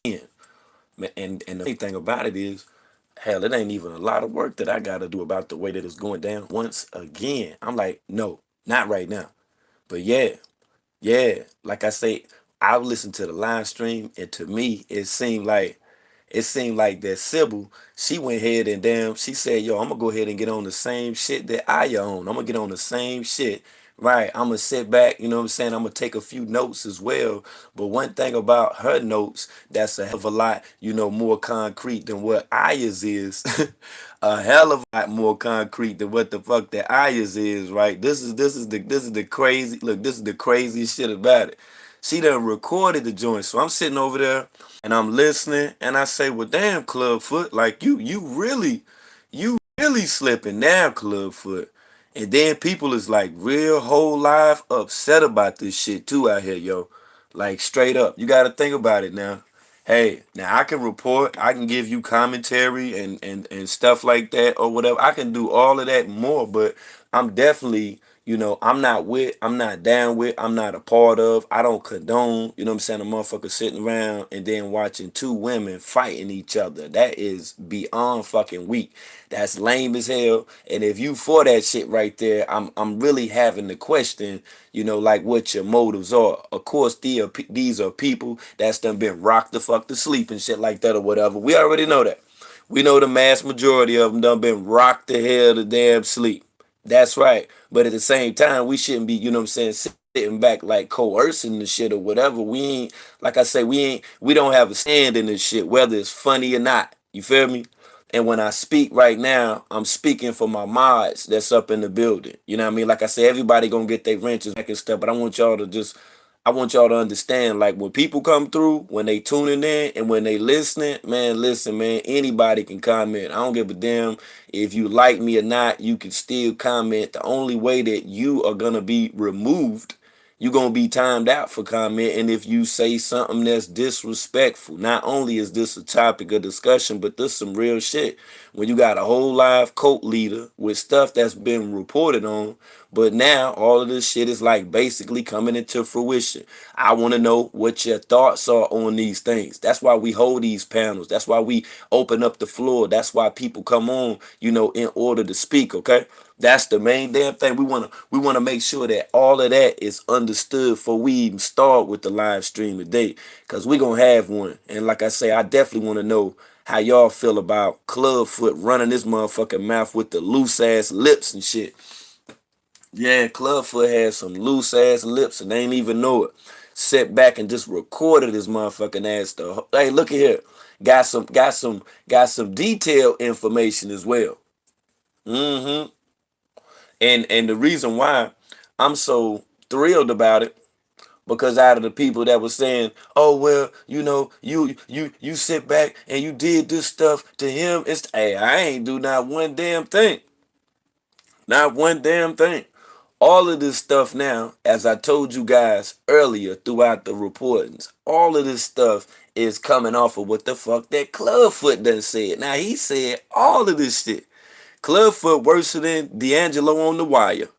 again. And the thing about it is, hell, it ain't even a lot of work that I gotta do about the way that it's going down. Once again, I'm like, no, not right now. But yeah, yeah, like I say, I listened to the live stream, and to me, it seemed like that Sybil, she went ahead and damn, she said, yo, I'm gonna go ahead and get on the same shit that I own. I'm gonna get on the same shit. Right. I'm gonna sit back, you know what I'm saying? I'm gonna take a few notes as well. But one thing about her notes, that's a hell of a lot, more concrete than what Aya's is. A hell of a lot more concrete than what the fuck that Aya's is, right? This is the crazy look, this is the crazy shit about it. She done recorded the joint. So I'm sitting over there and I'm listening and I say, well, damn, Clubfoot, like you really slipping now, Clubfoot. And then people is like real whole live upset about this shit too out here, yo. Like straight up. You gotta think about it now. Hey, now I can report, I can give you commentary and stuff like that or whatever. I can do all of that more, but I'm definitely, I'm not down with, I'm not a part of, I don't condone, you know what I'm saying, a motherfucker sitting around and then watching two women fighting each other. That is beyond fucking weak. That's lame as hell. And if you for that shit right there, I'm really having to question, like what your motives are. Of course, these are people that's done been rocked the fuck to sleep and shit like that or whatever. We already know that. We know the mass majority of them done been rocked the hell to damn sleep. That's right. But at the same time, we shouldn't be, you know what I'm saying, sitting back like coercing the shit or whatever. We ain't, like I say, we don't have a stand in this shit, whether it's funny or not. You feel me? And when I speak right now, I'm speaking for my mods that's up in the building. You know what I mean? Like I said, everybody gonna get their wrenches back and stuff, but I want y'all to understand, like when people come through, when they tuning in and when they listening, man, listen, man, anybody can comment. I don't give a damn if you like me or not, you can still comment. The only way that you are gonna be removed, you're gonna be timed out for commenting if you say something that's disrespectful. Not only is this a topic of discussion, but this some real shit. When you got a whole live cult leader with stuff that's been reported on, but now all of this shit is like basically coming into fruition. I want to know what your thoughts are on these things. That's why we hold these panels. That's why we open up the floor. That's why people come on, in order to speak, okay? That's the main damn thing. We wanna make sure that all of that is understood before we even start with the live stream today. Cause we gonna have one. And like I say, I definitely wanna know how y'all feel about Clubfoot running this motherfucking mouth with the loose ass lips and shit. Yeah, Clubfoot has some loose ass lips and they ain't even know it. Sat back and just recorded his motherfucking ass. Hey, look at here. Got some detailed information as well. Mm-hmm. And the reason why I'm so thrilled about it, because out of the people that was saying, oh well, you sit back and you did this stuff to him, it's hey, I ain't do not one damn thing. Not one damn thing. All of this stuff now, as I told you guys earlier throughout the reportings, all of this stuff is coming off of what the fuck that Clubfoot done said. Now he said all of this shit. Clubfoot worse than D'Angelo on the wire.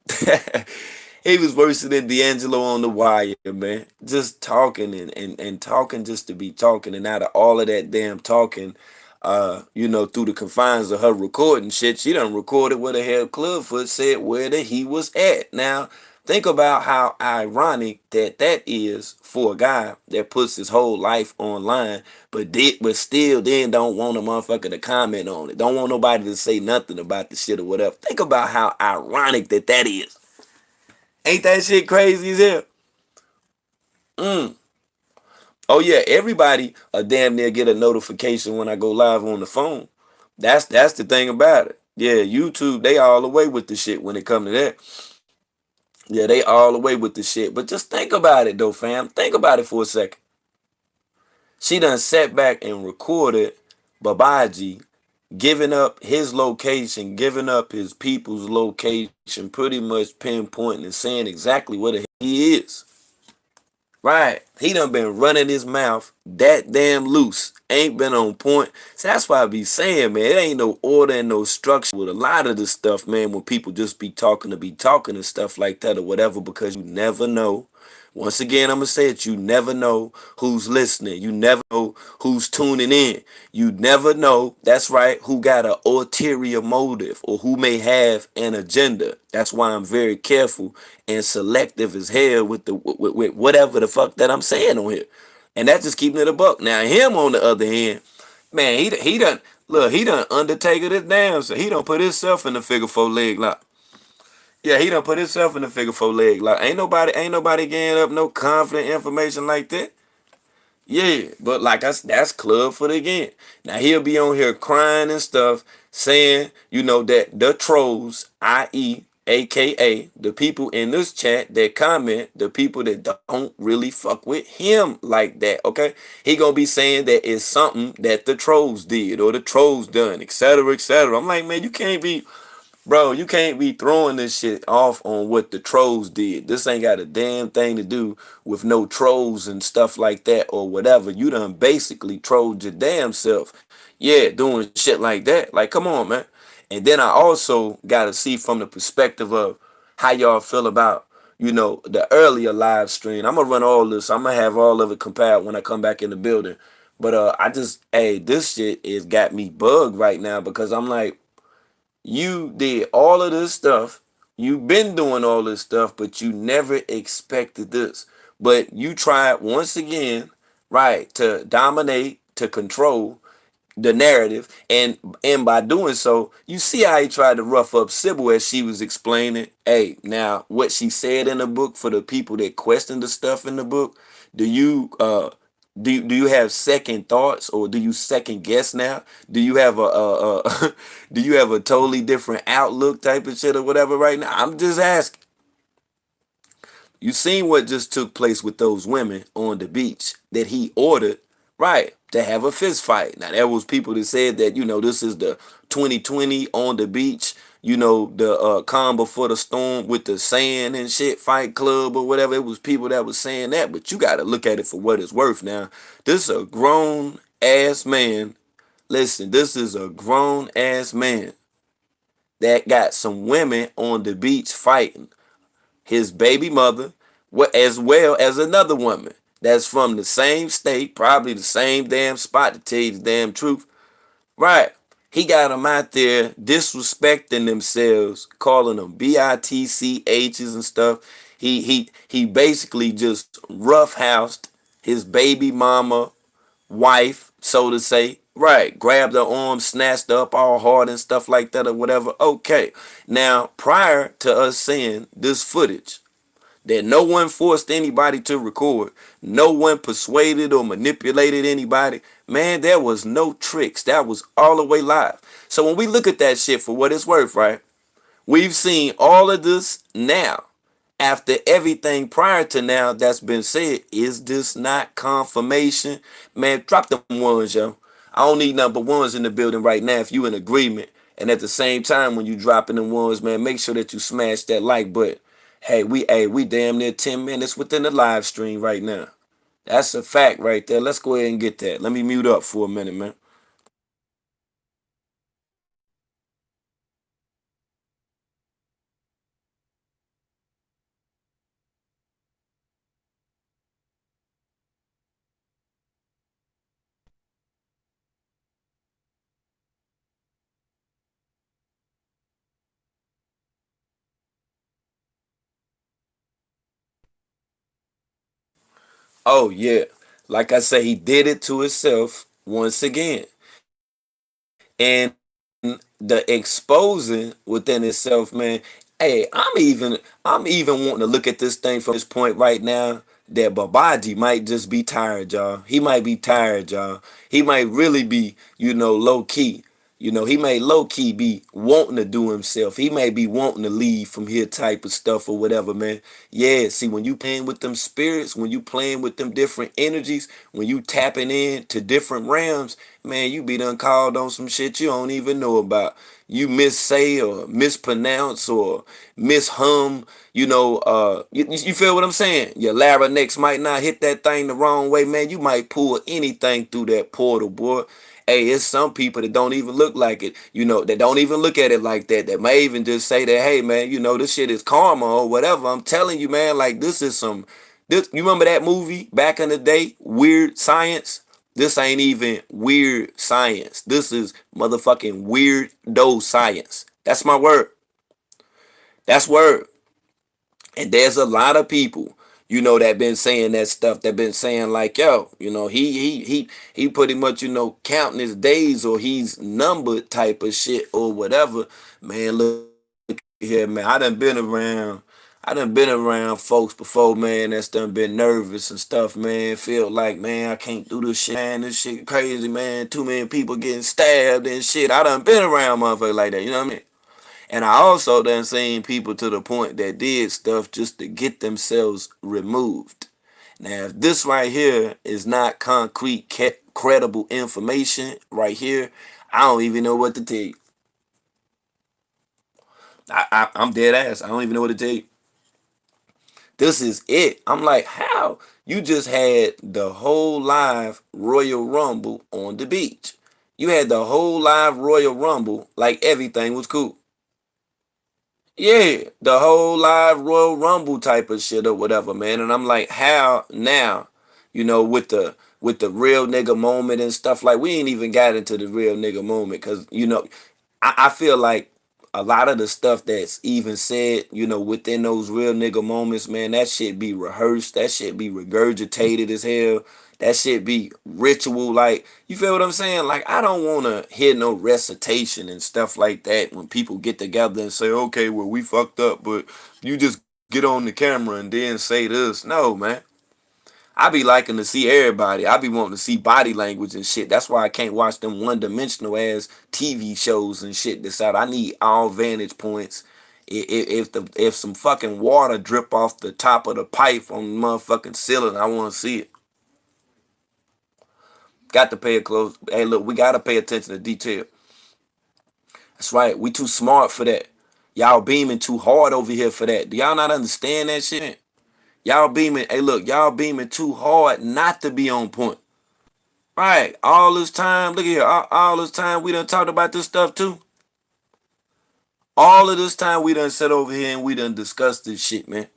He was worse than D'Angelo on the wire, man. Just talking and talking just to be talking. And out of all of that damn talking, through the confines of her recording shit, she done recorded what the hell Clubfoot said where the he was at. Now, think about how ironic that is for a guy that puts his whole life online, but still then don't want a motherfucker to comment on it. Don't want nobody to say nothing about the shit or whatever. Think about how ironic that is. Ain't that shit crazy as hell? Mm. Oh yeah, everybody damn near get a notification when I go live on the phone. That's the thing about it. Yeah, YouTube, they all the way with the shit when it come to that. Yeah, they all the way with the shit. But just think about it though, fam. Think about it for a second. She done sat back and recorded Babaji giving up his location, giving up his people's location, pretty much pinpointing and saying exactly what the hell he is. Right. He done been running his mouth that damn loose. Ain't been on point. So that's why I be saying, man, it ain't no order and no structure with a lot of this stuff, man, when people just be talking to be talking and stuff like that or whatever, because you never know Once again, I'm gonna say it. You never know who's listening. You never know who's tuning in. You never know. That's right. Who got an ulterior motive or who may have an agenda. That's why I'm very careful and selective as hell with the with whatever the fuck that I'm saying on here. And that's just keeping it a buck. Now him on the other hand, man, he done look. He done undertaker this damn. So he done put himself in the figure four leg lock. Yeah, he done put himself in the figure four leg. Like ain't nobody getting up no confident information like that. Yeah, but like that's club for the again. Now he'll be on here crying and stuff, saying, that the trolls, i.e., aka the people in this chat that comment, the people that don't really fuck with him like that, okay? He gonna be saying that it's something that the trolls did or the trolls done, etc., etc. I'm like, man, you can't be throwing this shit off on what the trolls did. This ain't got a damn thing to do with no trolls and stuff like that or whatever. You done basically trolled your damn self. Yeah, doing shit like that. Like, come on, man. And then I also got to see from the perspective of how y'all feel about, the earlier live stream. I'm going to run all this. I'm going to have all of it compiled when I come back in the building. But hey, this shit is got me bugged right now because I'm like, you did all of this stuff. You've been doing all this stuff, but you never expected this. But you tried once again, right, to dominate, to control the narrative, and by doing so, you see how he tried to rough up Sybil as she was explaining. Hey, now what she said in the book for the people that question the stuff in the book, do you do you have second thoughts or do you second guess now? Do you have a do you have a totally different outlook type of shit or whatever right now? I'm just asking. You seen what just took place with those women on the beach that he ordered, right, to have a fist fight. Now there was people that said that, this is the 2020 on the beach, the calm before the storm with the sand and shit fight club or whatever. It was people that was saying that, but you got to look at it for what it's worth now. This is a grown ass man. Listen, this is a grown ass man that got some women on the beach fighting his baby mother, as well as another woman that's from the same state, probably the same damn spot to tell you the damn truth. Right. He got them out there disrespecting themselves, calling them bitchs and stuff. He basically just roughhoused his baby mama wife, so to say. Right. Grabbed her arm, snatched her up all hard and stuff like that or whatever. Okay. Now, prior to us seeing this footage, that no one forced anybody to record. No one persuaded or manipulated anybody. Man, there was no tricks. That was all the way live. So when we look at that shit for what it's worth, right? We've seen all of this now. After everything prior to now that's been said, is this not confirmation? Man, drop them ones, yo. I don't need number ones in the building right now if you in agreement. And at the same time, when you dropping them ones, man, make sure that you smash that like button. Hey, we damn near 10 minutes within the live stream right now. That's a fact right there. Let's go ahead and get that. Let me mute up for a minute, man. Oh yeah. Like I say, he did it to himself once again. And the exposing within itself, man. Hey, I'm even wanting to look at this thing from this point right now that Babaji might just be tired, y'all. He might be tired, y'all. He might really be, low key. He may low key be wanting to do himself. He may be wanting to leave from here type of stuff or whatever, man. Yeah, see, when you playing with them spirits, when you playing with them different energies, when you tapping in to different realms, man, you be done called on some shit you don't even know about. You missay or mispronounce or mishum, you feel what I'm saying? Your larynx might not hit that thing the wrong way, man. You might pull anything through that portal, boy. Hey, it's some people that don't even look like it, that don't even look at it like that. That may even just say that, hey, man, this shit is karma or whatever. I'm telling you, man, like You remember that movie back in the day, Weird Science? This ain't even weird science. This is motherfucking weirdo science. That's my word. That's word. And there's a lot of people, that been saying that stuff, that been saying like, yo, he pretty much, counting his days, or he's numbered type of shit or whatever. Man, look here, man. I done been around folks before, man, that's done been nervous and stuff, man. Feel like, man, I can't do this shit, man. This shit crazy, man. Too many people getting stabbed and shit. I done been around motherfuckers like that, you know what I mean? And I also done seen people to the point that did stuff just to get themselves removed. Now, if this right here is not concrete, credible information right here, I don't even know what to tell you. I'm dead ass. I don't even know what to tell you. This is it. I'm like, how? You just had the whole live Royal Rumble on the beach. You had the whole live Royal Rumble like everything was cool. Yeah, the whole live Royal Rumble type of shit or whatever, man. And I'm like, how now? With the real nigga moment and stuff, like we ain't even got into the real nigga moment, because I feel like a lot of the stuff that's even said, within those real nigga moments, man, that shit be rehearsed, that shit be regurgitated as hell, that shit be ritual. Like, you feel what I'm saying? Like, I don't want to hear no recitation and stuff like that when people get together and say, okay, well, we fucked up, but you just get on the camera and then say this. No, man. I be liking to see everybody. I be wanting to see body language and shit. That's why I can't watch them one-dimensional ass TV shows and shit. This out. I need all vantage points. If some fucking water drip off the top of the pipe on the motherfucking ceiling, I want to see it. Got to pay it close. Hey, look, we gotta pay attention to detail. That's right. We too smart for that. Y'all beaming too hard over here for that. Do y'all not understand that shit? Y'all beaming. Hey, look, y'all beaming too hard not to be on point. Right. All this time, look here, all this time we done talked about this stuff too. All of this time we done sat over here and we done discussed this shit, man.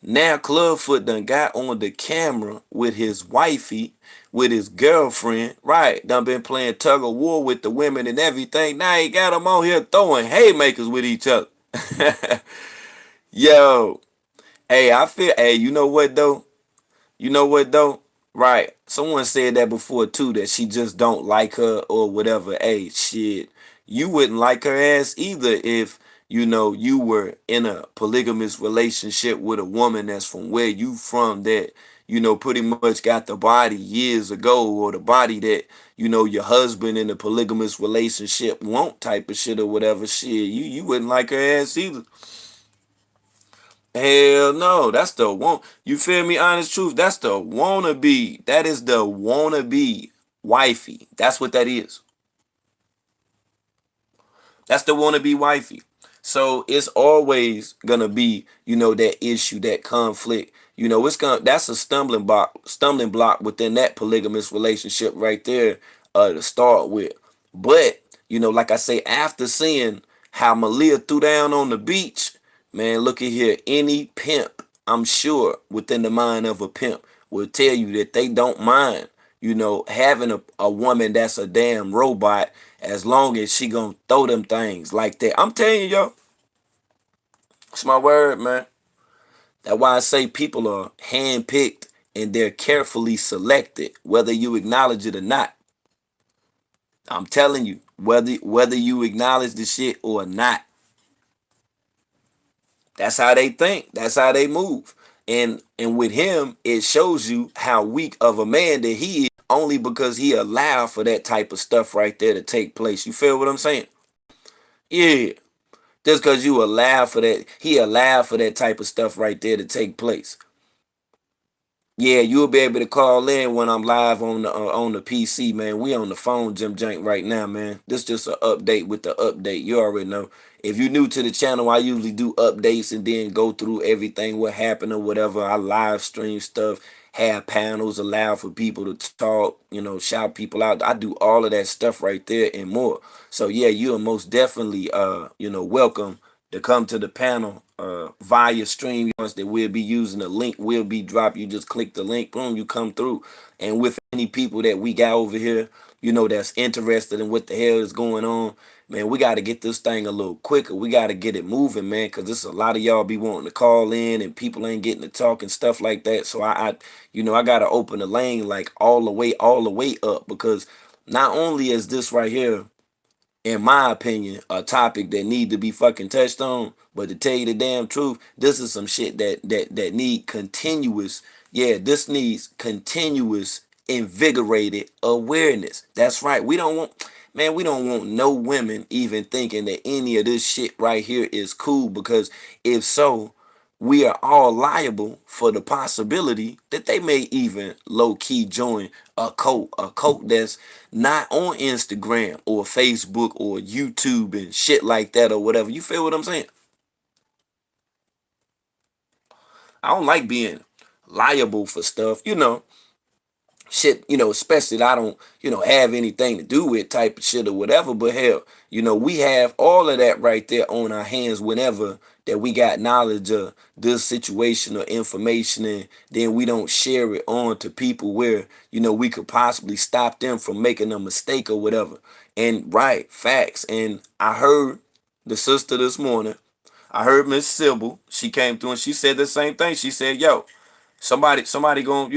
Now Clubfoot done got on the camera with his wifey, with his girlfriend, right? Done been playing tug of war with the women and everything. Now he got them on here throwing haymakers with each other. Yo, hey, hey, you know what though? You know what though? Right. Someone said that before too, that she just don't like her or whatever. Hey, shit. You wouldn't like her ass either if, you were in a polygamous relationship with a woman that's from where you from, that, pretty much got the body years ago, or the body that, your husband in a polygamous relationship want type of shit or whatever shit. You wouldn't like her ass either. Hell no, that's the want. You feel me? Honest truth. That's the wannabe. That is the wannabe wifey. That's what that is. That's the wannabe wifey. So it's always gonna be, that issue, that conflict. That's a stumbling block within that polygamous relationship right there, to start with. But, like I say, after seeing how Malia threw down on the beach, man, look at here. Any pimp, I'm sure, within the mind of a pimp, will tell you that they don't mind, having a woman that's a damn robot, as long as she gonna throw them things like that. I'm telling you, yo, it's my word, man. That's why I say people are handpicked and they're carefully selected, whether you acknowledge it or not. I'm telling you, whether you acknowledge the shit or not, that's how they think. That's how they move. And with him, it shows you how weak of a man that he is, only because he allowed for that type of stuff right there to take place. You feel what I'm saying? Yeah. Just because you allow for that, he allowed for that type of stuff right there to take place. Yeah, you'll be able to call in when I'm live on the PC, man. We on the phone, Jim Jank, right now, man. This just an update with the update. You already know. If you're new to the channel, I usually do updates and then go through everything, what happened or whatever. I live stream stuff, have panels, allow for people to talk, shout people out. I do all of that stuff right there and more. So yeah, you are most definitely welcome to come to the panel via stream that we'll be using. The link will be dropped. You just click the link, boom, you come through. And with any people that we got over here, that's interested in what the hell is going on, man, we got to get this thing a little quicker. We got to get it moving, man, because there's a lot of y'all be wanting to call in and people ain't getting to talk and stuff like that. So I got to open the lane like all the way up, because not only is this right here, in my opinion, a topic that need to be fucking touched on. But to tell you the damn truth, this is some shit that need continuous. Yeah, this needs continuous, invigorated awareness. That's right. We don't want no women even thinking that any of this shit right here is cool. Because if so, we are all liable for the possibility that they may even low key join a cult that's not on Instagram or Facebook or YouTube and shit like that or whatever. You feel what I'm saying? I don't like being liable for stuff, shit, especially that I don't, have anything to do with type of shit or whatever. But hell, we have all of that right there on our hands whenever that we got knowledge of this situation or information, and then we don't share it on to people where, we could possibly stop them from making a mistake or whatever. And right, facts. And I heard the sister this morning, I heard Miss Sybil, she came through and she said the same thing. She said, yo, somebody gonna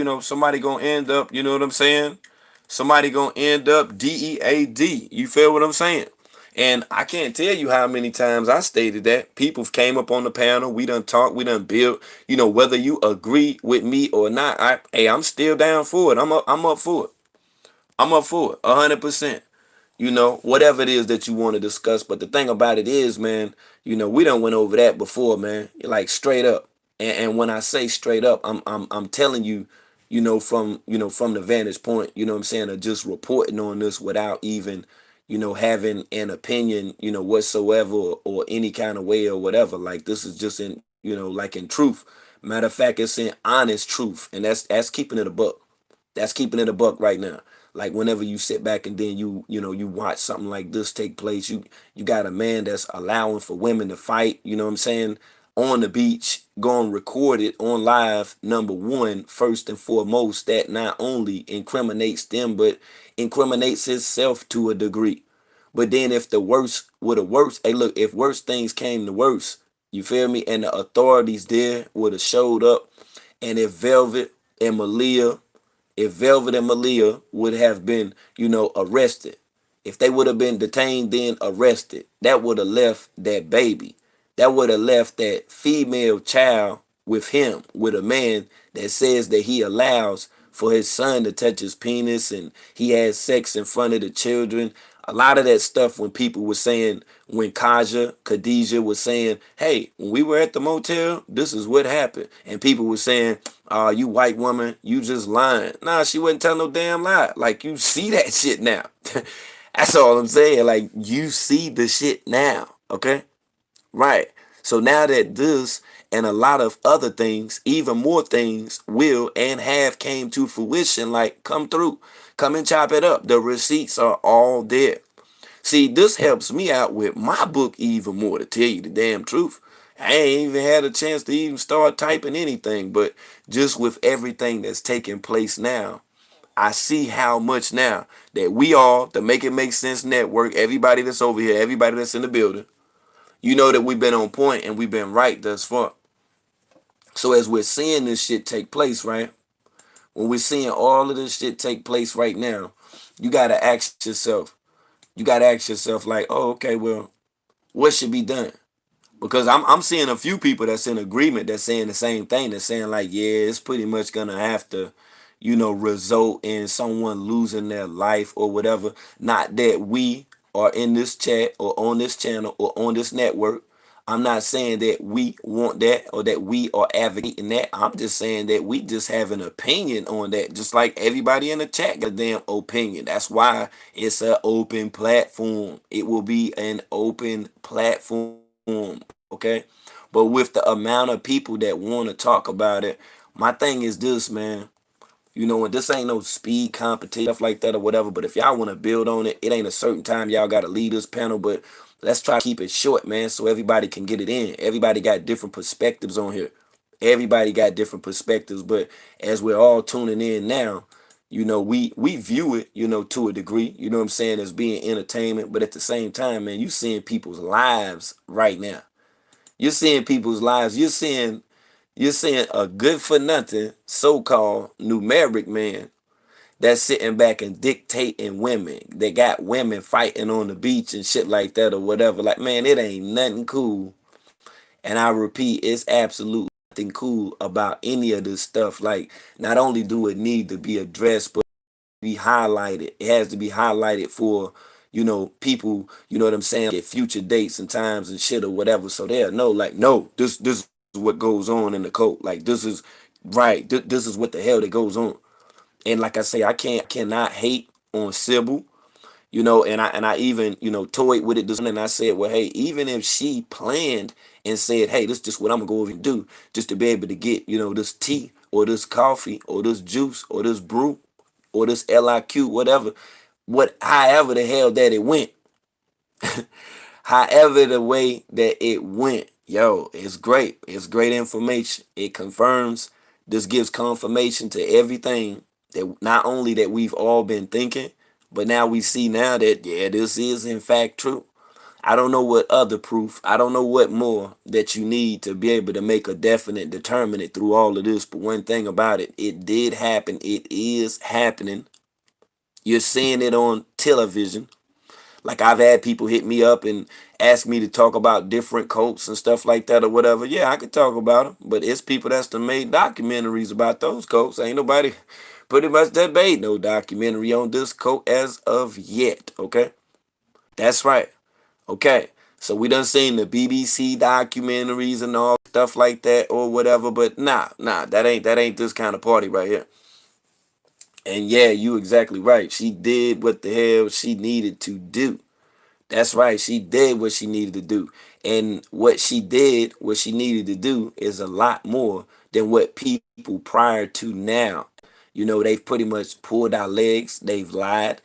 end up, you know what I'm saying? Somebody gonna end up DEAD. You feel what I'm saying? And I can't tell you how many times I stated that. People came up on the panel, we done talked, we done built, whether you agree with me or not, I'm still down for it. I'm up for it. I'm up for it, 100%. Whatever it is that you want to discuss. But the thing about it is, man, we done went over that before, man. Like straight up. And when I say straight up, I'm telling you, from the vantage point, what I'm saying, of just reporting on this without even, having an opinion, whatsoever, or any kind of way or whatever. Like this is just in, like in truth. Matter of fact, it's in honest truth. And that's keeping it a buck. That's keeping it a buck right now. Like whenever you sit back and then you watch something like this take place, you got a man that's allowing for women to fight, what I'm saying, on the beach, going record it on live. Number one, first and foremost, that not only incriminates them, but incriminates himself to a degree. But then if the worst would have worse, hey look, if worse things came to worse, you feel me? And the authorities there would have showed up, and if and Malia Velvet and Malia would have been, arrested, if they would have been detained, then arrested, that would have left that baby. That would have left that female child with him, with a man that says that he allows for his son to touch his penis and he has sex in front of the children. A lot of that stuff when people were saying, when Khadijah was saying, hey, when we were at the motel, this is what happened. And people were saying, you white woman, you just lying. Nah, she wasn't telling no damn lie. Like, you see that shit now. That's all I'm saying. Like, you see the shit now. Okay? Right. So now that this and a lot of other things, even more things, will and have came to fruition, like come through, come and chop it up. The receipts are all there. See, this helps me out with my book even more, to tell you the damn truth. I ain't even had a chance to even start typing anything, but just with everything that's taking place now, I see how much now that we all, the Make It Make Sense Network, everybody that's over here, everybody that's in the building, that we've been on point and we've been right thus far. So as we're seeing this shit take place, right? When we're seeing all of this shit take place right now, you gotta ask yourself, like, oh, okay, well, what should be done? Because I'm seeing a few people that's in agreement that's saying the same thing. That's saying like, yeah, it's pretty much gonna have to, result in someone losing their life or whatever. Not that we are in this chat or on this channel or on this network. I'm not saying that we want that or that we are advocating that. I'm just saying that we just have an opinion on that. Just like everybody in the chat got a damn opinion. That's why it's an open platform. It will be an open platform. Okay, but with the amount of people that want to talk about it, my thing is this, man. And this ain't no speed competition, stuff like that or whatever. But if y'all want to build on it, it ain't a certain time y'all got to leave this panel. But let's try to keep it short, man, so everybody can get it in. Everybody got different perspectives on here. Everybody got different perspectives, but as we're all tuning in now, we view it, to a degree, you know what I'm saying, as being entertainment, but at the same time, man, you seeing people's lives right now. You're seeing people's lives. You're seeing a good for nothing so-called numeric man that's sitting back and dictating women. They got women fighting on the beach and shit like that or whatever. Like, man, it ain't nothing cool. And I repeat, it's absolutely nothing cool about any of this stuff. Like, not only do it need to be addressed, but be highlighted. It has to be highlighted for, people, you know what I'm saying, at future dates and times and shit or whatever. So they'll know, like, no, this is what goes on in the cult. Like, this is right. This is what the hell that goes on. And like I say, cannot hate on Sybil, and I even, toyed with it this morning, and I said, well, hey, even if she planned and said, hey, this is just what I'm gonna go over and do, just to be able to get, this tea or this coffee or this juice or this brew or this LIQ, whatever, however the hell that it went, however the way that it went, yo, it's great. It's great information. It confirms. This gives confirmation to everything that not only that we've all been thinking, but now we see now that, yeah, this is in fact true. I don't know what other proof, I don't know what more that you need to be able to make a definite determinant through all of this. But one thing about it, it did happen. It is happening. You're seeing it on television. Like, I've had people hit me up and ask me to talk about different cults and stuff like that or whatever. Yeah, I could talk about them, but it's people that's done made documentaries about those cults. Ain't nobody pretty much that made no documentary on this cult as of yet. Okay, that's right. Okay, so we done seen the BBC documentaries and all stuff like that or whatever, but nah, that ain't this kind of party right here. And yeah, you exactly right. She did what the hell she needed to do. That's right. She did what she needed to do. And what she needed to do is a lot more than what people prior to now. They've pretty much pulled our legs. They've lied.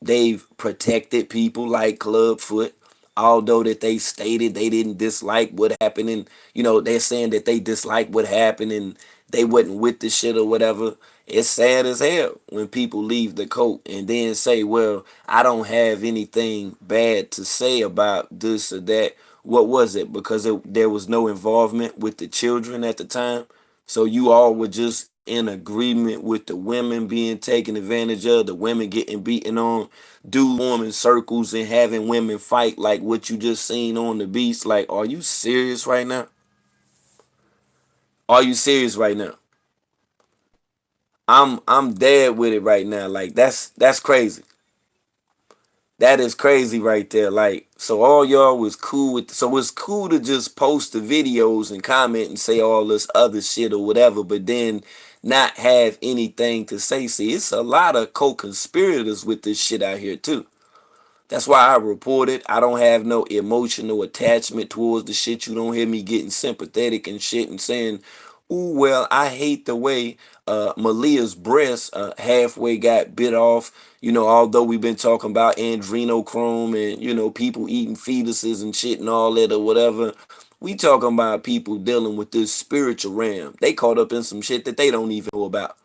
They've protected people like Clubfoot. Although that they stated they didn't dislike what happened, and they're saying that they dislike what happened and they wasn't with the shit or whatever. It's sad as hell when people leave the cult and then say, well, I don't have anything bad to say about this or that. What was it? Because there was no involvement with the children at the time. So you all were just in agreement with the women being taken advantage of, the women getting beaten on, dudes forming circles and having women fight like what you just seen on the beach. Like, are you serious right now? Are you serious right now? I'm dead with it right now. Like, that's crazy. That is crazy right there. Like, so all y'all was cool with, so it's cool to just post the videos and comment and say all this other shit or whatever, but then not have anything to say. See, it's a lot of co-conspirators with this shit out here too. That's why I report it. I don't have no emotional attachment towards the shit. You don't hear me getting sympathetic and shit and saying, ooh, well, I hate the way Malia's breast halfway got bit off. Although we've been talking about adrenochrome and, people eating fetuses and shit and all that or whatever. We talking about people dealing with this spiritual realm. They caught up in some shit that they don't even know about.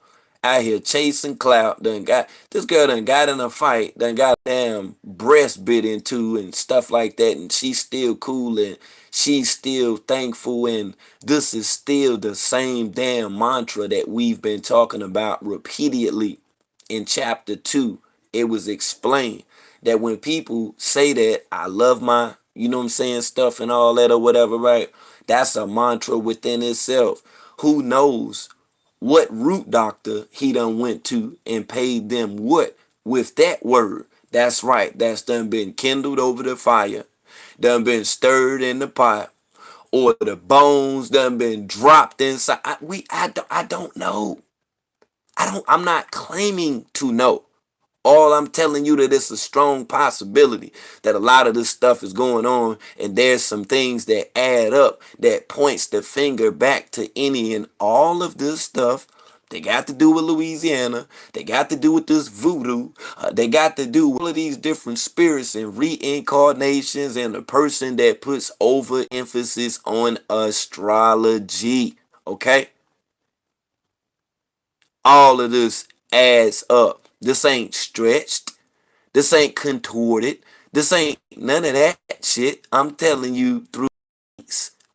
Out here chasing clout, this girl done got in a fight, done got damn breast bit into and stuff like that, and she's still cool and she's still thankful, and this is still the same damn mantra that we've been talking about repeatedly. In chapter 2, it was explained that when people say that I love my, stuff and all that or whatever, right? That's a mantra within itself. Who knows what root doctor he done went to and paid them what with that word. That's right. That's done been kindled over the fire, done been stirred in the pot, or the bones done been dropped inside. I don't know. I'm not claiming to know. All I'm telling you that it's a strong possibility that a lot of this stuff is going on, and there's some things that add up that points the finger back to any and all of this stuff They got to do with Louisiana. They got to do with this voodoo. They got to do with all of these different spirits and reincarnations and the person that puts overemphasis on astrology. Okay? All of this adds up. This ain't stretched. This ain't contorted. This ain't none of that shit. I'm telling you through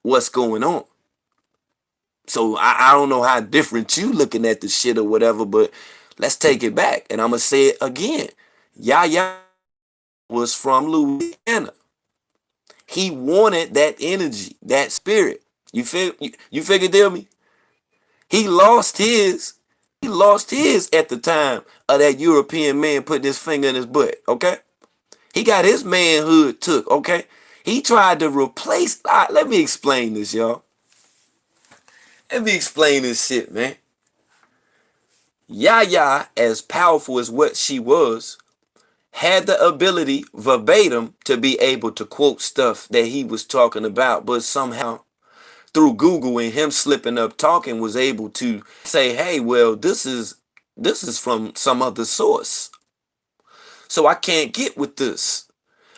what's going on. So I don't know how different you looking at the shit or whatever, but let's take it back. And I'm gonna say it again. Yaya was from Louisiana. He wanted that energy, that spirit. You figure deal me? He lost his. He lost his at the time of that European man putting his finger in his butt. Okay, he got his manhood took. Okay, he tried to replace. Let me explain this, y'all. Let me explain this shit, man. Yaya, as powerful as what she was, had the ability verbatim to be able to quote stuff that he was talking about, but somehow through Google and him slipping up talking was able to say, hey, well, this is from some other source. So I can't get with this.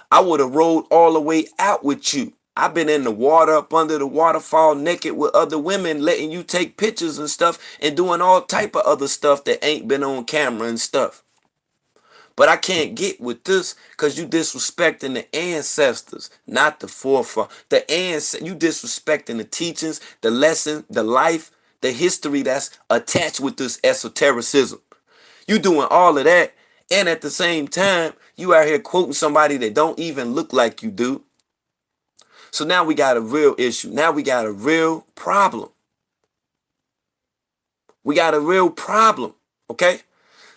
I would have rolled all the way out with you. I've been in the water up under the waterfall naked with other women letting you take pictures and stuff and doing all type of other stuff that ain't been on camera and stuff. But I can't get with this because you disrespecting the ancestors, not the forefather. You disrespecting the teachings, the lesson, the life, the history that's attached with this esotericism. You doing all of that, and at the same time, you out here quoting somebody that don't even look like you do. So now we got a real issue. Now we got a real problem. We got a real problem. Okay?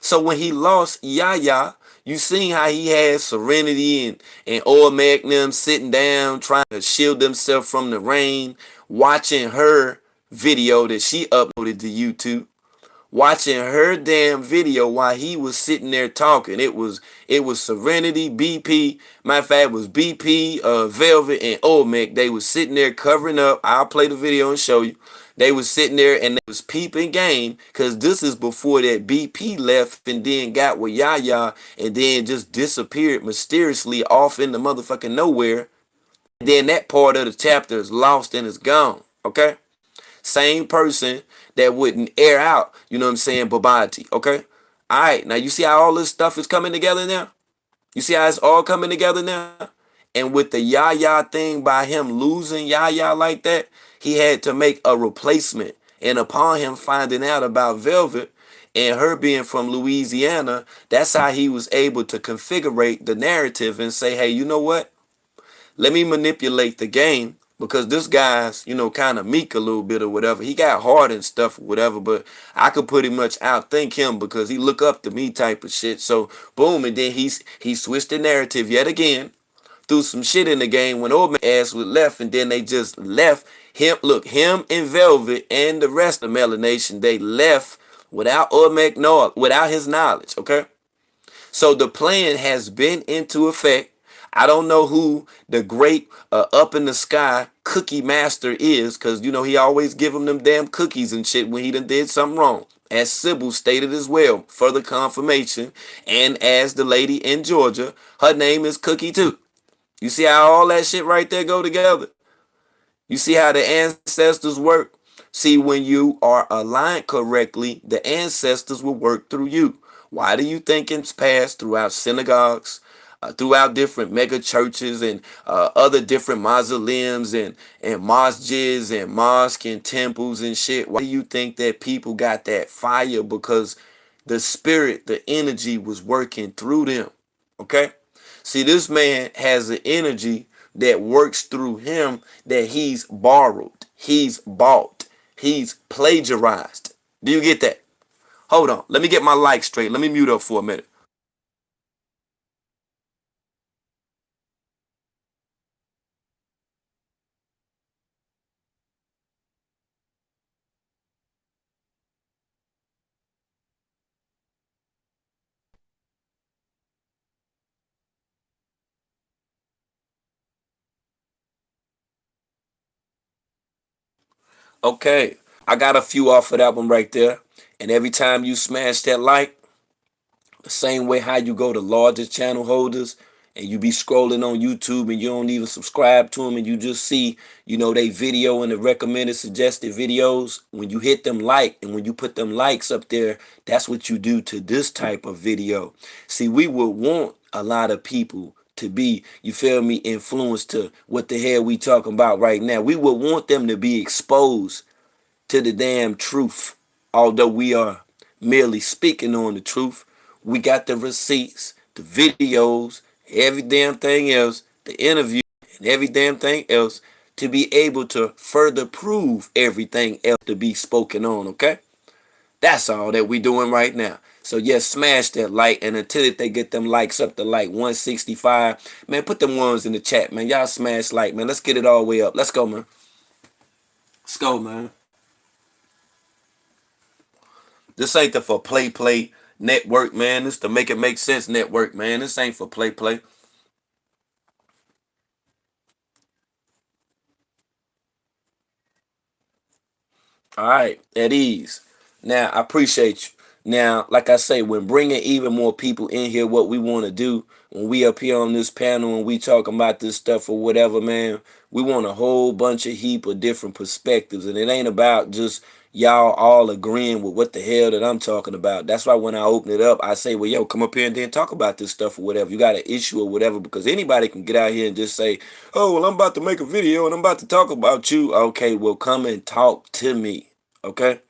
So when he lost Yaya, you seen how he had Serenity and Oil Magnum sitting down trying to shield themselves from the rain, watching her video that she uploaded to YouTube, watching her damn video while he was sitting there talking. It was Serenity, BP. Matter of fact, it was BP, Velvet, and Olmec. They was sitting there covering up. I'll play the video and show you. They was sitting there and they was peeping game because this is before that BP left and then got with Yaya and then just disappeared mysteriously off in the motherfucking nowhere. And then that part of the chapter is lost and is gone. Okay? Same person that wouldn't air out, you know what I'm saying, Babati, okay? All right, now you see how all this stuff is coming together now? You see how it's all coming together now? And with the Yaya thing by him losing Yaya like that, he had to make a replacement. And upon him finding out about Velvet and her being from Louisiana, that's how he was able to configure the narrative and say, hey, you know what? Let me manipulate the game because this guy's, kind of meek a little bit or whatever. He got hard and stuff or whatever, but I could pretty much outthink him because he look up to me type of shit. So boom, and then he switched the narrative yet again, threw some shit in the game when old man ass was left, and then they just left him. Look, him and Velvet and the rest of Melanation, they left without without his knowledge. Okay. So the plan has been into effect. I don't know who the great up in the sky cookie master is, because he always give him them damn cookies and shit when he done did something wrong. As Sybil stated as well, further confirmation, and as the lady in Georgia, her name is Cookie too. You see how all that shit right there go together? You see how the ancestors work? See, when you are aligned correctly, the ancestors will work through you. Why do you think it's passed throughout synagogues, throughout different mega churches and other different mausoleums and mosques and mosques and temples and shit? Why do you think that people got that fire? Because the spirit, the energy was working through them. Okay? See, this man has an energy that works through him that he's borrowed, he's bought, he's plagiarized. Do you get that? Hold on. Let me get my light straight. Let me mute up for a minute. Okay. I got a few off of that one right there. And every time you smash that like, the same way how you go to larger channel holders and you be scrolling on YouTube and you don't even subscribe to them and you just see, they video and the recommended suggested videos. When you hit them like and when you put them likes up there, that's what you do to this type of video. See, we would want a lot of people to be, you feel me, influenced to what the hell we talking about right now. We would want them to be exposed to the damn truth. Although we are merely speaking on the truth, we got the receipts, the videos, every damn thing else, the interview, and every damn thing else to be able to further prove everything else to be spoken on, okay? That's all that we doing right now. So yes, smash that like, and until they get them likes up to like 165, man, put them ones in the chat, man. Y'all smash like, man. Let's get it all the way up. Let's go, man. Let's go, man. This ain't the for play network, man. This the make it make sense network, man. This ain't for play. All right, at ease. Now, I appreciate you. Now, like I say, when bringing even more people in here, what we want to do when we up here on this panel and we talking about this stuff or whatever, man, we want a whole bunch of heap of different perspectives, and it ain't about just y'all all agreeing with what the hell that I'm talking about. That's why when I open it up, I say, well, yo, come up here and then talk about this stuff or whatever. You got an issue or whatever, because anybody can get out here and just say, oh, well, I'm about to make a video and I'm about to talk about you. Okay, well, come and talk to me. Okay?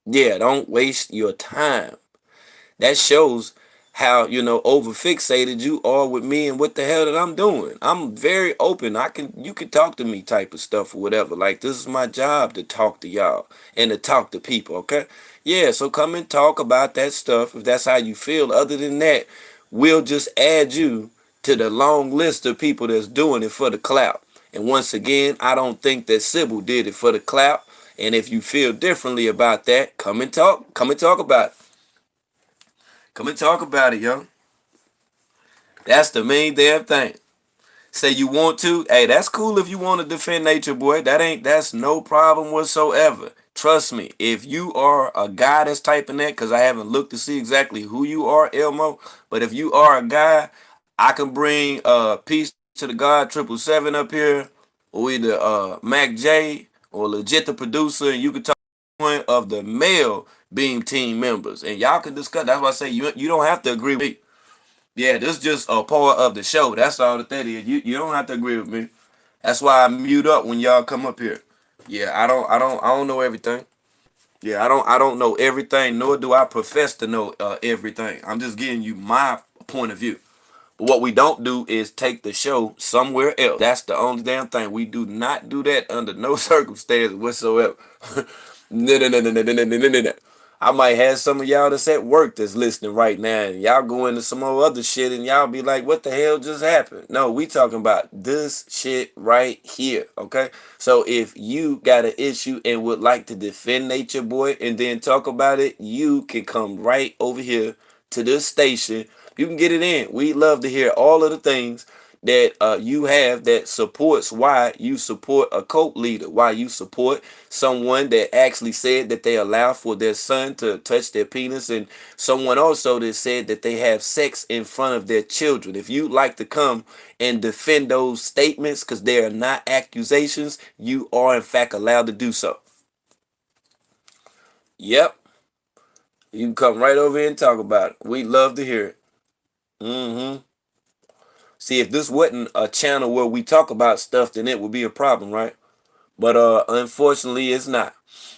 Yeah, don't waste your time. That shows how, over fixated you are with me and what the hell that I'm doing. I'm very open. You can talk to me type of stuff or whatever. Like, this is my job to talk to y'all and to talk to people, okay? Yeah, so come and talk about that stuff if that's how you feel. Other than that, we'll just add you to the long list of people that's doing it for the clout. And once again, I don't think that Sybil did it for the clout. And if you feel differently about that, come and talk. Come and talk about it. Come and talk about it, yo. That's the main damn thing. Say you want to, hey, that's cool if you want to defend nature, boy. That's no problem whatsoever. Trust me, if you are a guy that's typing that, because I haven't looked to see exactly who you are, Elmo, but if you are a guy, I can bring Peace to the God 777 up here, or either Mac J, or Legit the producer, and you can talk one of the male Beam Team members, and y'all can discuss. That's why I say you don't have to agree with me. Yeah, this is just a part of the show. That's all that is. You don't have to agree with me. That's why I mute up when y'all come up here. Yeah, I don't know everything. Yeah, I don't know everything, nor do I profess to know everything. I'm just giving you my point of view. But what we don't do is take the show somewhere else. That's the only damn thing. We do not do that under no circumstances whatsoever. No, no, no, no, no, no, no, no, no, no. I might have some of y'all that's at work that's listening right now, and y'all go into some other shit, and y'all be like, "What the hell just happened?" No, we talking about this shit right here, okay? So if you got an issue and would like to defend Nature Boy and then talk about it, you can come right over here to this station. You can get it in. We love to hear all of the things that you have that supports why you support a cult leader, why you support someone that actually said that they allow for their son to touch their penis, and someone also that said that they have sex in front of their children. If you'd like to come and defend those statements because they are not accusations, you are in fact allowed to do so. Yep, you can come right over here and talk about it. We'd love to hear it. Mm-hmm. See, if this wasn't a channel where we talk about stuff, then it would be a problem, right? But unfortunately, it's not.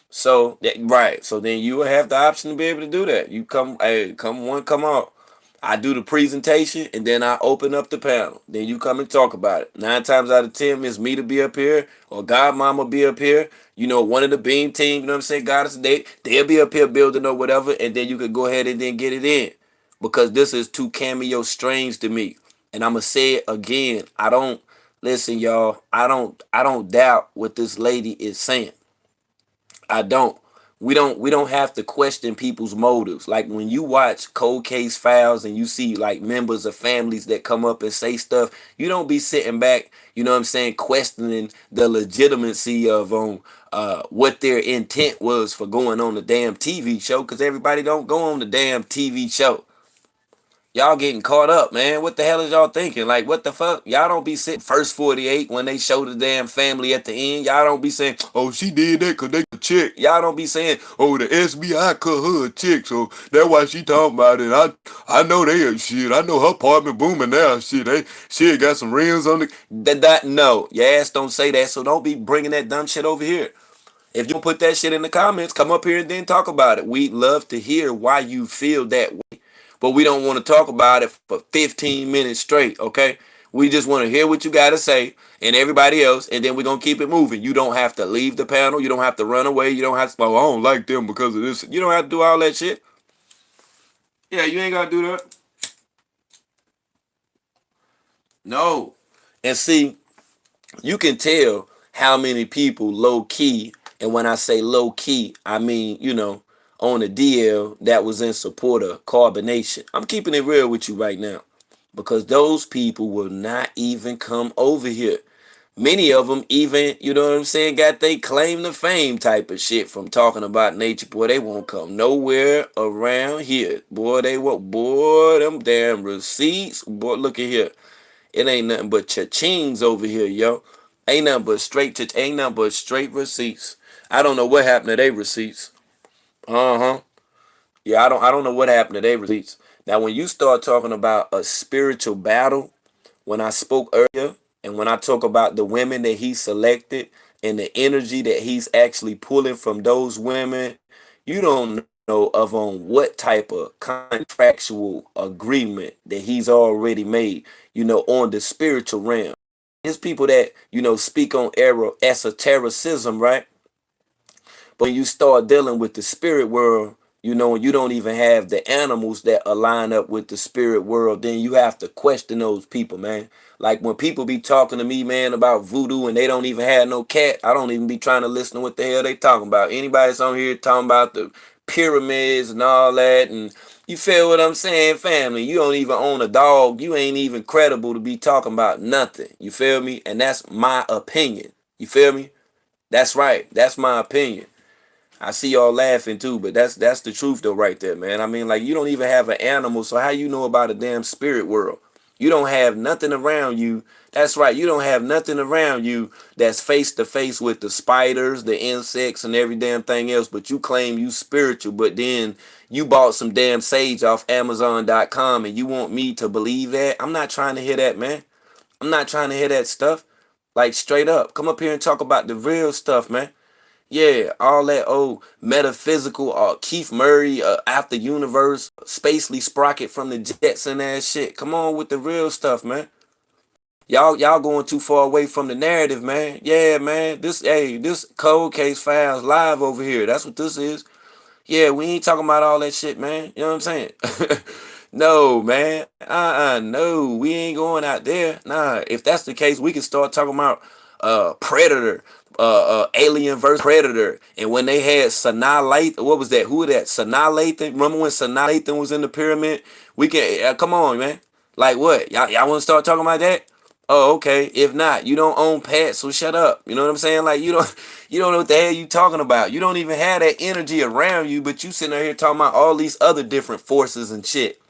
So that right. So then you will have the option to be able to do that. You come, hey, come on. I do the presentation and then I open up the panel. Then you come and talk about it. 9 times out of 10, it's me to be up here or God Mama be up here. One of the Beam team, you know what I'm saying? Goddess, they'll be up here building or whatever, and then you could go ahead and then get it in. Because this is too cameo strange to me. And I'ma say it again. I don't listen, y'all. I don't doubt what this lady is saying. I don't. We don't have to question people's motives. Like when you watch cold case files and you see like members of families that come up and say stuff, you don't be sitting back, you know what I'm saying, questioning the legitimacy of what their intent was for going on the damn TV show, because everybody don't go on the damn TV show. Y'all getting caught up, man. What the hell is y'all thinking? Like, what the fuck? Y'all don't be sitting first 48 when they show the damn family at the end. Y'all don't be saying, oh, she did that because they a chick. Y'all don't be saying, oh, the SBI cut her a chick, so that's why she talking about it. I know they a shit. I know her apartment booming now. She got some rims on the... No, your ass don't say that, so don't be bringing that dumb shit over here. If you don't put that shit in the comments, come up here and then talk about it. We'd love to hear why you feel that way. But we don't want to talk about it for 15 minutes straight, okay? We just want to hear what you got to say and everybody else, and then we're going to keep it moving. You don't have to leave the panel. You don't have to run away. You don't have to, oh, I don't like them because of this. You don't have to do all that shit. Yeah, you ain't got to do that. No. And see, you can tell how many people low key, and when I say low key, I mean, on the DL that was in support of carbonation. I'm keeping it real with you right now, because those people will not even come over here. Many of them even, you know what I'm saying, got they claim to fame type of shit from talking about nature. Boy, they won't come nowhere around here. Boy, they won't. Boy, them damn receipts. Boy, look at here. It ain't nothing but cha-chings over here, yo. Ain't nothing but straight receipts. I don't know what happened to their receipts. Uh-huh. Yeah, I don't know what happened to their receipts. Now, when you start talking about a spiritual battle, when I spoke earlier, and when I talk about the women that he selected and the energy that he's actually pulling from those women, you don't know of on what type of contractual agreement that he's already made, on the spiritual realm. There's people that, speak on esotericism, right? But when you start dealing with the spirit world, you don't even have the animals that align up with the spirit world, then you have to question those people, man. Like when people be talking to me, man, about voodoo and they don't even have no cat, I don't even be trying to listen to what the hell they talking about. Anybody's on here talking about the pyramids and all that, and you feel what I'm saying, family? You don't even own a dog. You ain't even credible to be talking about nothing. You feel me? And that's my opinion. You feel me? That's right. That's my opinion. I see y'all laughing too, but that's the truth though right there, man. I mean, like, you don't even have an animal, so how you know about a damn spirit world? You don't have nothing around you. That's right. You don't have nothing around you that's face to face with the spiders, the insects, and every damn thing else, but you claim you spiritual, but then you bought some damn sage off Amazon.com and you want me to believe that? I'm not trying to hear that, man. I'm not trying to hear that stuff. Like, straight up. Come up here and talk about the real stuff, man. Yeah, all that old metaphysical, Keith Murray, After Universe, Spacely Sprocket from the Jetson ass shit. Come on with the real stuff, man. Y'all going too far away from the narrative, man. Yeah, man. This cold case files live over here. That's what this is. Yeah, we ain't talking about all that shit, man. You know what I'm saying? No, man. No. We ain't going out there. Nah, if that's the case, we can start talking about Predator, Alien vs Predator. And when they had Sanaa Lathan, what was that? Who was that? Sanaa Lathan? Remember when Sanaa Lathan was in the pyramid? We can come on, man. Like what? Y'all want to start talking about that? Oh, okay. If not, you don't own pets, so shut up. You know what I'm saying? Like, you don't know what the hell you talking about. You don't even have that energy around you, but you sitting here talking about all these other different forces and shit.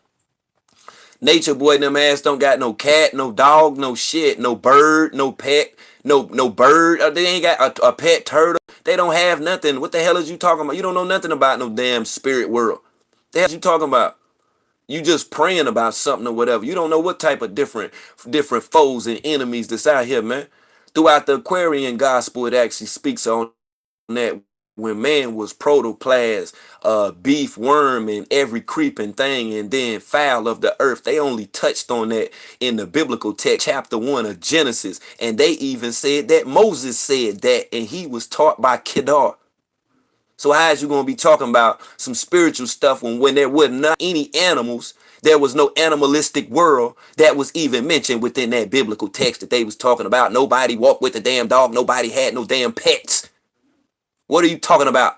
Nature boy, them ass don't got no cat, no dog, no shit, no bird, no pet, no bird. They ain't got a pet turtle. They don't have nothing. What the hell is you talking about? You don't know nothing about no damn spirit world. The hell is you talking about? You just praying about something or whatever. You don't know what type of different foes and enemies that's out here, man. Throughout the Aquarian gospel, it actually speaks on that when man was protoplasm, beef, worm, and every creeping thing, and then fowl of the earth. They only touched on that in the biblical text, chapter 1 of Genesis. And they even said that Moses said that, and he was taught by Kedar. So how is you going to be talking about some spiritual stuff when there were not any animals, there was no animalistic world that was even mentioned within that biblical text that they was talking about? Nobody walked with a damn dog. Nobody had no damn pets. What are you talking about?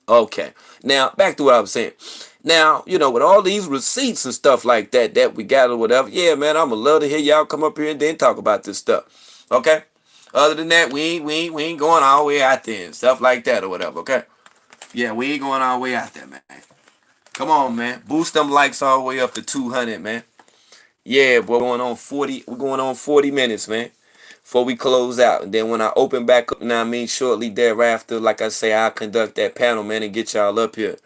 Okay. Now, back to what I was saying. Now, with all these receipts and stuff like that we got or whatever, yeah, man, I'm going to love to hear y'all come up here and then talk about this stuff. Okay? Other than that, we ain't going all the way out there and stuff like that or whatever. Okay. Yeah, we ain't going all the way out there, man. Come on, man. Boost them likes all the way up to 200, man. Yeah, boy, going on 40. We're going on 40 minutes, man, before we close out. And then when I open back up, now I mean, shortly thereafter, like I say, I'll conduct that panel, man, and get y'all up here.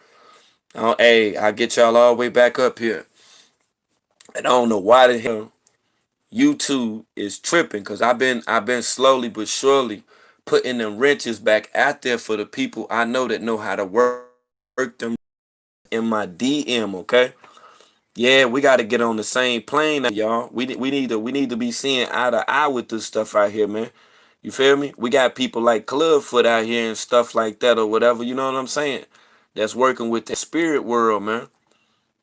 Hey, I'll get y'all all the way back up here. And I don't know why the hell YouTube is tripping, because I've been slowly but surely putting them wrenches back out there for the people I know how to work them in my DM, okay? Yeah, we got to get on the same plane, now, y'all. We need to be seeing eye to eye with this stuff out here, man. You feel me? We got people like Clubfoot out here and stuff like that or whatever. You know what I'm saying? That's working with the spirit world, man.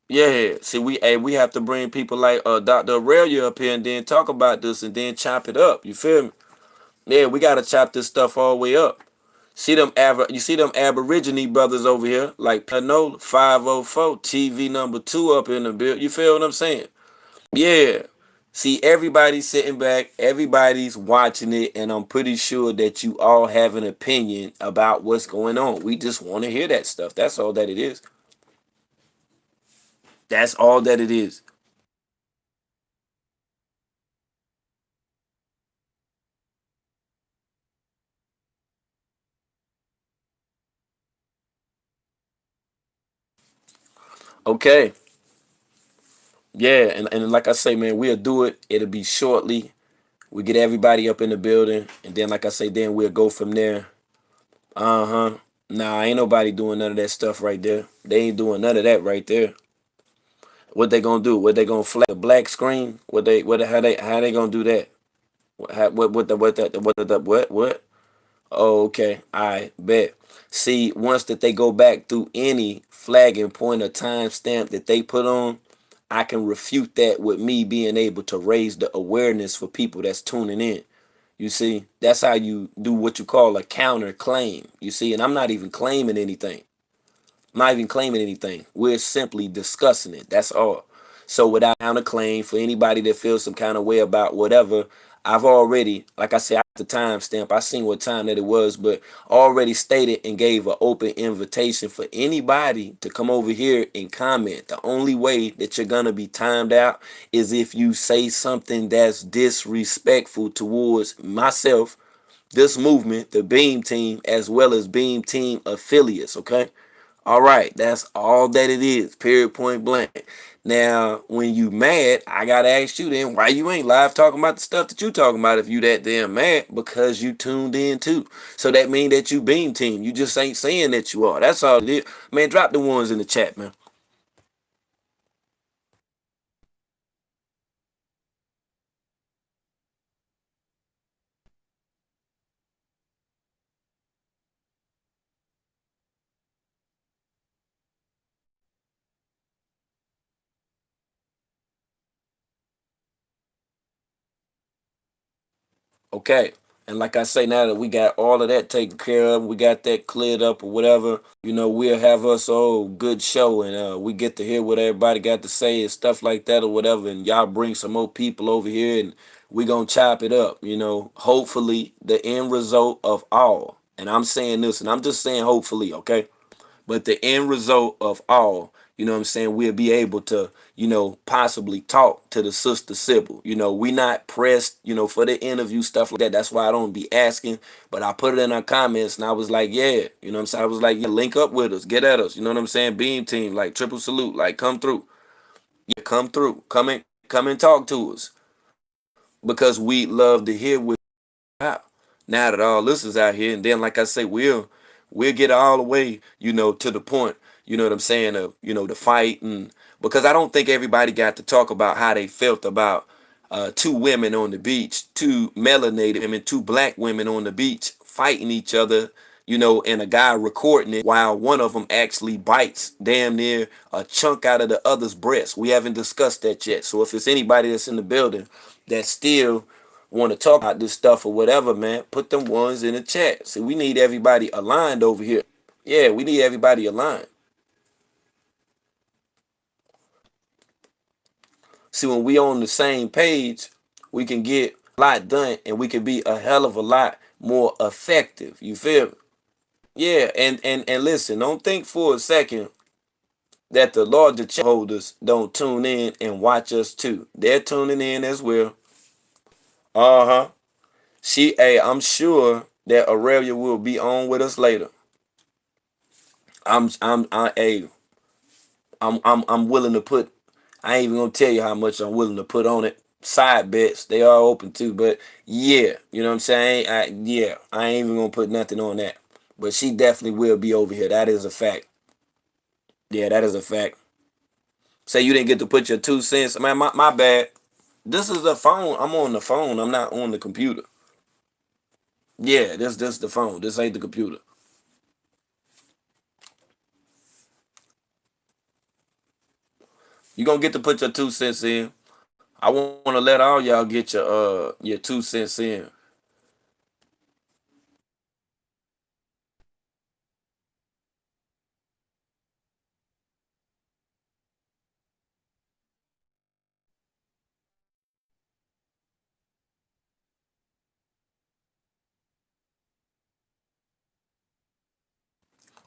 Yeah. See, we have to bring people like Dr. Aurelia up here and then talk about this and then chop it up. You feel me? Yeah, we gotta chop this stuff all the way up. You see them Aborigine brothers over here, like Panola 504 TV number 2 up in the build. You feel what I'm saying? Yeah. See, everybody's sitting back, everybody's watching it, and I'm pretty sure that you all have an opinion about what's going on. We just want to hear that stuff. That's all that it is. That's all that it is. Okay. Yeah, and like I say, man, we'll do it. It'll be shortly. We get everybody up in the building, and then like I say, then we'll go from there. Uh-huh. Nah, ain't nobody doing none of that stuff right there. They ain't doing none of that right there. What they gonna do? What they gonna flag the black screen? How they gonna do that? What? Oh, okay. I bet. See, once that they go back through any flagging point or timestamp that they put on, I can refute that with me being able to raise the awareness for people that's tuning in. You see, that's how you do what you call a counter claim. You see, and I'm not even claiming anything. Not even claiming anything. We're simply discussing it. That's all. So without a claim for anybody that feels some kind of way about whatever, I've already, like I said, the timestamp, I seen what time that it was, but already stated and gave an open invitation for anybody to come over here and comment. The only way that you're gonna be timed out is if you say something that's disrespectful towards myself, this movement, the Beam Team, as well as Beam Team affiliates, okay? All right, that's all that it is. Period. Point blank. Now, when you mad, I gotta ask you then why you ain't live talking about the stuff that you talking about if you that damn mad because you tuned in too. So that mean that you Beam Team. You just ain't saying that you are. That's all it is. Man, drop the ones in the chat, man. Okay. And like I say, now that we got all of that taken care of, we got that cleared up or whatever, we'll have us all good show and we get to hear what everybody got to say and stuff like that or whatever. And y'all bring some more people over here and we gonna chop it up, Hopefully the end result of all. And I'm saying this and I'm just saying hopefully, okay? But the end result of all, you know what I'm saying, we'll be able to, possibly talk to the sister Sybil. We not pressed, for the interview, stuff like that. That's why I don't be asking. But I put it in our comments and I was like, yeah, you know what I'm saying? I was like, yeah, link up with us, get at us, you know what I'm saying? Beam Team, like triple salute, like come through. Yeah, come through. Come and talk to us. Because we love to hear what out. Now that all this is out here, and then like I say, we'll get all the way, to the point, you know what I'm saying, of the fight, and because I don't think everybody got to talk about how they felt about two women on the beach, two melanated women, two black women on the beach fighting each other, and a guy recording it while one of them actually bites damn near a chunk out of the other's breast. We haven't discussed that yet. So if it's anybody that's in the building that still want to talk about this stuff or whatever, man, put them ones in the chat. See, we need everybody aligned over here. Yeah, we need everybody aligned. See, when we on the same page, we can get lot done, and we could be a hell of a lot more effective. You feel me? Yeah, and listen, don't think for a second that the larger holders don't tune in and watch us too. They're tuning in as well. Uh-huh. I'm sure that Aurelia will be on with us later. Hey, I'm willing to put. I ain't even gonna tell you how much I'm willing to put on it. Side bets, they are open too, but yeah, you know what I'm saying. I ain't even gonna put nothing on that. But she definitely will be over here. That is a fact. Yeah, that is a fact. Say you didn't get to put your 2 cents. Man, my bad. This is the phone. I'm on the phone. I'm not on the computer. Yeah, this the phone. This ain't the computer. You gonna get to put your 2 cents in. I want to let all y'all get your 2 cents in.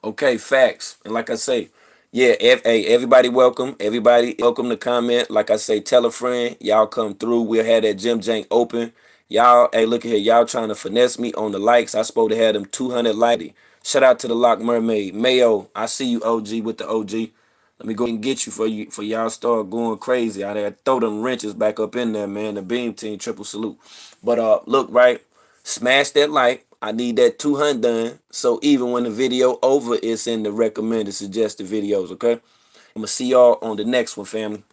Okay, facts. And like I say, yeah, hey, everybody welcome. Everybody welcome to comment. Like I say, tell a friend. Y'all come through. We'll have that Gym Jank open. Y'all, hey, look at here. Y'all trying to finesse me on the likes. I supposed to have them 200 likes. Shout out to the Lock Mermaid. Mayo, I see you, OG, with the OG. Let me go and get you for y'all start going crazy out there. Throw them wrenches back up in there, man. The beam team, triple salute. But look, right? Smash that like. I need that 200 done. So even when the video over, it's in the recommended suggested videos, okay? I'm gonna see y'all on the next one, family.